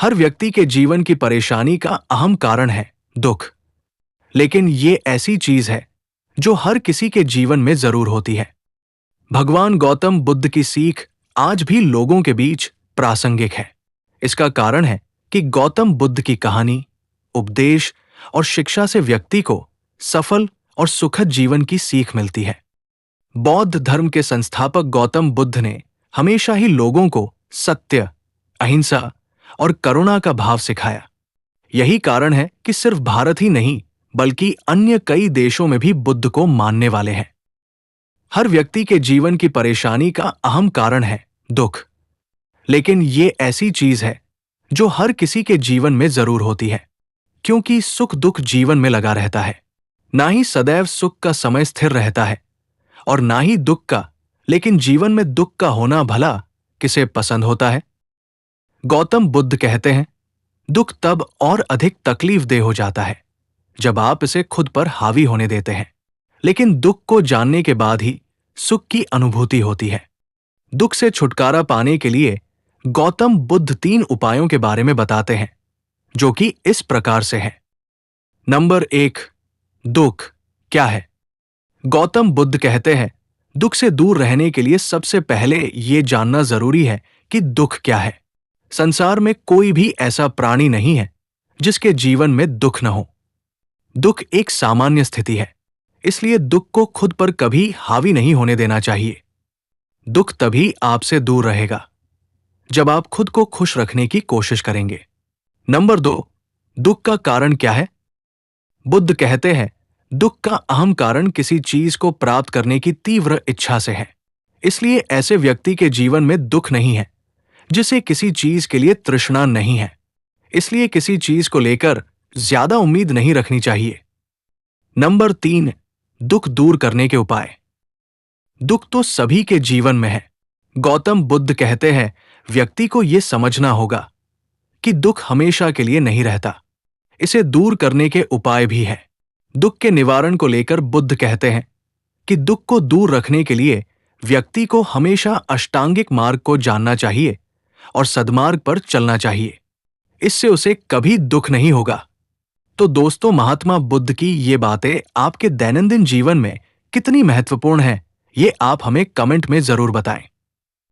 हर व्यक्ति के जीवन की परेशानी का अहम कारण है दुख। लेकिन ये ऐसी चीज है जो हर किसी के जीवन में जरूर होती है। भगवान गौतम बुद्ध की सीख आज भी लोगों के बीच प्रासंगिक है। इसका कारण है कि गौतम बुद्ध की कहानी, उपदेश और शिक्षा से व्यक्ति को सफल और सुखद जीवन की सीख मिलती है। बौद्ध धर्म के संस्थापक गौतम बुद्ध ने हमेशा ही लोगों को सत्य, अहिंसा और करुणा का भाव सिखाया। यही कारण है कि सिर्फ भारत ही नहीं बल्कि अन्य कई देशों में भी बुद्ध को मानने वाले हैं। हर व्यक्ति के जीवन की परेशानी का अहम कारण है दुख। लेकिन ये ऐसी चीज है जो हर किसी के जीवन में जरूर होती है, क्योंकि सुख दुख जीवन में लगा रहता है। ना ही सदैव सुख का समय स्थिर रहता है और ना ही दुख का, लेकिन जीवन में दुख का होना भला किसे पसंद होता है। गौतम बुद्ध कहते हैं, दुख तब और अधिक तकलीफदेह हो जाता है जब आप इसे खुद पर हावी होने देते हैं। लेकिन दुख को जानने के बाद ही सुख की अनुभूति होती है। दुख से छुटकारा पाने के लिए गौतम बुद्ध 3 उपायों के बारे में बताते हैं, जो कि इस प्रकार से हैं। नंबर 1, दुख क्या है? गौतम बुद्ध कहते हैं, दुख से दूर रहने के लिए सबसे पहले यह जानना जरूरी है कि दुख क्या है। संसार में कोई भी ऐसा प्राणी नहीं है जिसके जीवन में दुख न हो। दुख एक सामान्य स्थिति है, इसलिए दुख को खुद पर कभी हावी नहीं होने देना चाहिए। दुख तभी आपसे दूर रहेगा जब आप खुद को खुश रखने की कोशिश करेंगे। नंबर 2, दुख का कारण क्या है? बुद्ध कहते हैं, दुख का अहम कारण किसी चीज को प्राप्त करने की तीव्र इच्छा से है। इसलिए ऐसे व्यक्ति के जीवन में दुख नहीं है जिसे किसी चीज के लिए तृष्णा नहीं है। इसलिए किसी चीज को लेकर ज्यादा उम्मीद नहीं रखनी चाहिए। नंबर 3, दुख दूर करने के उपाय। दुख तो सभी के जीवन में है। गौतम बुद्ध कहते हैं, व्यक्ति को यह समझना होगा कि दुख हमेशा के लिए नहीं रहता। इसे दूर करने के उपाय भी हैं। दुख के निवारण को लेकर बुद्ध कहते हैं कि दुख को दूर रखने के लिए व्यक्ति को हमेशा अष्टांगिक मार्ग को जानना चाहिए और सद्मार्ग पर चलना चाहिए। इससे उसे कभी दुख नहीं होगा। तो दोस्तों, महात्मा बुद्ध की ये बातें आपके दैनंदिन जीवन में कितनी महत्वपूर्ण हैं, ये आप हमें कमेंट में जरूर बताएं।